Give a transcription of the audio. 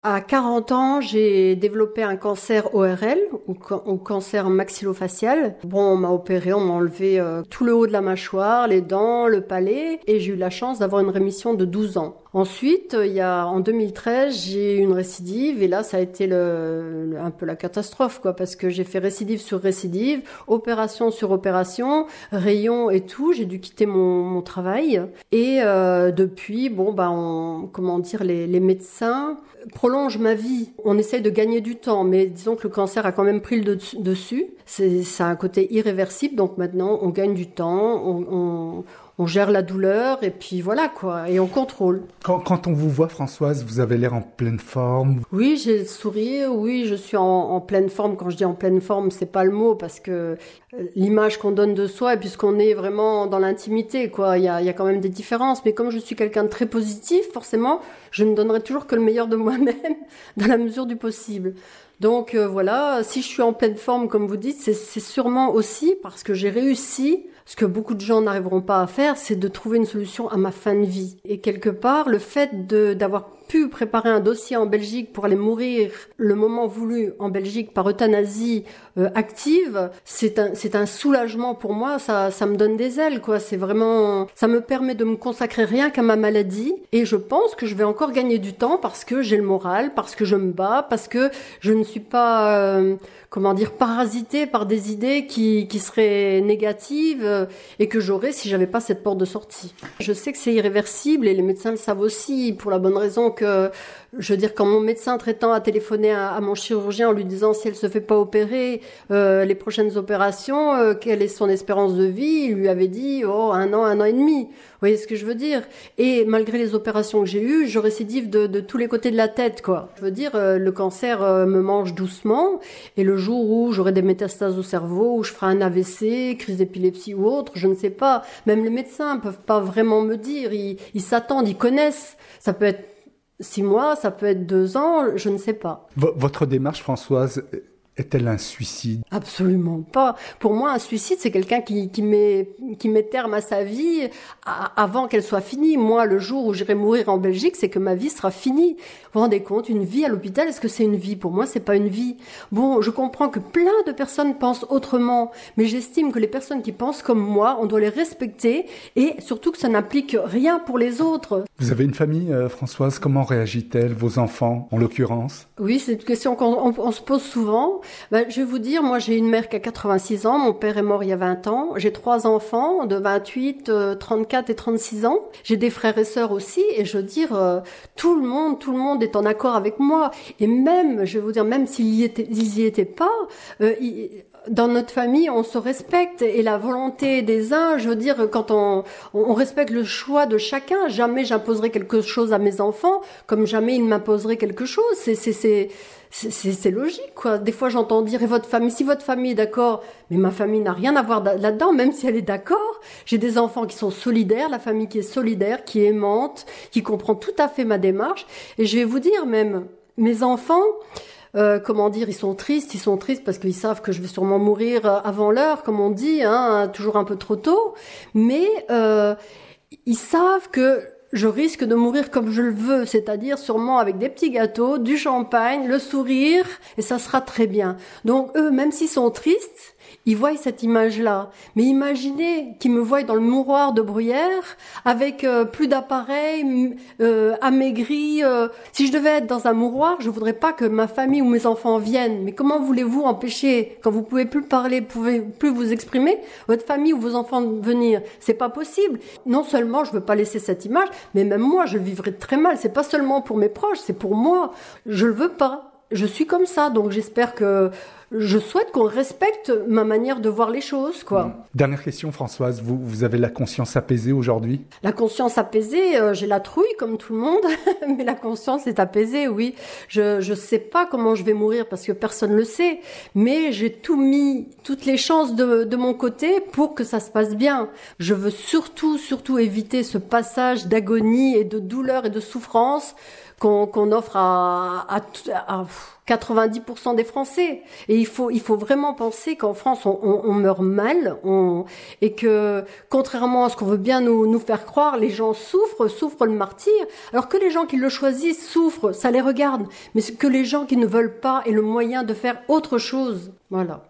À 40 ans, j'ai développé un cancer ORL, ou cancer maxillofacial. Bon, on m'a opéré, on m'a enlevé tout le haut de la mâchoire, les dents, le palais, et j'ai eu la chance d'avoir une rémission de 12 ans. Ensuite, en 2013, j'ai eu une récidive, et là, ça a été un peu la catastrophe, quoi, parce que j'ai fait récidive sur récidive, opération sur opération, rayon et tout. J'ai dû quitter mon travail, et depuis, bon, les médecins prolonge ma vie. On essaye de gagner du temps, mais disons que le cancer a quand même pris le dessus. Ça a un côté irréversible, donc maintenant on gagne du temps, on gère la douleur et puis voilà quoi, et on contrôle. Quand on vous voit, Françoise, vous avez l'air en pleine forme. Oui, j'ai le sourire, oui, je suis en pleine forme. Quand je dis en pleine forme, c'est pas le mot parce que l'image qu'on donne de soi et puis ce qu'on est vraiment dans l'intimité, quoi. Il y a quand même des différences, mais comme je suis quelqu'un de très positif, forcément, je ne donnerai toujours que le meilleur de moi-même dans la mesure du possible. Donc voilà, si je suis en pleine forme, comme vous dites, c'est sûrement aussi parce que j'ai réussi. Ce que beaucoup de gens n'arriveront pas à faire, c'est de trouver une solution à ma fin de vie. Et quelque part, le fait d'avoir pu préparer un dossier en Belgique pour aller mourir le moment voulu en Belgique par euthanasie active, c'est un soulagement pour moi. Ça me donne des ailes, quoi. C'est vraiment, ça me permet de me consacrer rien qu'à ma maladie. Et je pense que je vais encore gagner du temps parce que j'ai le moral, parce que je me bats, parce que je ne suis pas parasité par des idées qui seraient négatives et que j'aurais si j'avais pas cette porte de sortie. Je sais que c'est irréversible et les médecins le savent aussi, pour la bonne raison que, je veux dire, quand mon médecin traitant a téléphoné à mon chirurgien en lui disant si elle se fait pas opérer, les prochaines opérations, quelle est son espérance de vie, il lui avait dit 1 an et demi. Vous voyez ce que je veux dire? Et malgré les opérations que j'ai eues, je récidive de tous les côtés de la tête, quoi. Je veux dire, le cancer me mange doucement, et le jour où j'aurai des métastases au cerveau, où je ferai un AVC, crise d'épilepsie ou autre, je ne sais pas. Même les médecins peuvent pas vraiment me dire. Ils s'attendent, ils connaissent. Ça peut être 6 mois, ça peut être 2 ans, je ne sais pas. Votre démarche, Françoise, est-elle un suicide? Absolument pas. Pour moi, un suicide, c'est quelqu'un qui met terme à sa vie avant qu'elle soit finie. Moi, le jour où j'irai mourir en Belgique, c'est que ma vie sera finie. Vous vous rendez compte, une vie à l'hôpital, est-ce que c'est une vie? Pour moi, c'est pas une vie. Bon, je comprends que plein de personnes pensent autrement, mais j'estime que les personnes qui pensent comme moi, on doit les respecter et surtout que ça n'implique rien pour les autres. Vous avez une famille, Françoise, comment réagit-elle, vos enfants, en l'occurrence? Oui, c'est une question qu'on se pose souvent. Je vais vous dire, moi j'ai une mère qui a 86 ans, mon père est mort il y a 20 ans, j'ai 3 enfants de 28, 34 et 36 ans, j'ai des frères et sœurs aussi, et je veux dire, tout le monde est en accord avec moi, et même, je vais vous dire, même ils y étaient pas, dans notre famille, on se respecte, et la volonté des uns, je veux dire, quand on respecte le choix de chacun, jamais j'imposerai quelque chose à mes enfants, comme jamais ils m'imposeraient quelque chose, c'est logique, quoi. Des fois, j'entends dire, et votre famille, si votre famille est d'accord, mais ma famille n'a rien à voir là-dedans, même si elle est d'accord. J'ai des enfants qui sont solidaires, la famille qui est solidaire, qui est aimante, qui comprend tout à fait ma démarche. Et je vais vous dire, même, mes enfants, ils sont tristes parce qu'ils savent que je vais sûrement mourir avant l'heure, comme on dit, toujours un peu trop tôt. Mais, ils savent que je risque de mourir comme je le veux, c'est-à-dire sûrement avec des petits gâteaux, du champagne, le sourire, et ça sera très bien. Donc eux, même s'ils sont tristes, ils voient cette image-là. Mais imaginez qu'ils me voient dans le mouroir de Bruyère, avec plus d'appareils, amaigri. Si je devais être dans un mouroir, je voudrais pas que ma famille ou mes enfants viennent. Mais comment voulez-vous empêcher, quand vous pouvez plus parler, pouvez plus vous exprimer, votre famille ou vos enfants de venir? C'est pas possible. Non seulement je veux pas laisser cette image, mais même moi, je le vivrais très mal. C'est pas seulement pour mes proches, c'est pour moi. Je le veux pas. Je suis comme ça, donc je souhaite qu'on respecte ma manière de voir les choses, quoi. Dernière question, Françoise. Vous avez la conscience apaisée aujourd'hui? La conscience apaisée, j'ai la trouille comme tout le monde, mais la conscience est apaisée, oui. Je sais pas comment je vais mourir parce que personne le sait, mais j'ai toutes les chances de mon côté pour que ça se passe bien. Je veux surtout éviter ce passage d'agonie et de douleur et de souffrance qu'on offre à 90% des Français. Et il faut vraiment penser qu'en France, on meurt mal, et que, contrairement à ce qu'on veut bien nous faire croire, les gens souffrent le martyre, alors que les gens qui le choisissent souffrent, ça les regarde, mais que les gens qui ne veulent pas aient le moyen de faire autre chose. Voilà.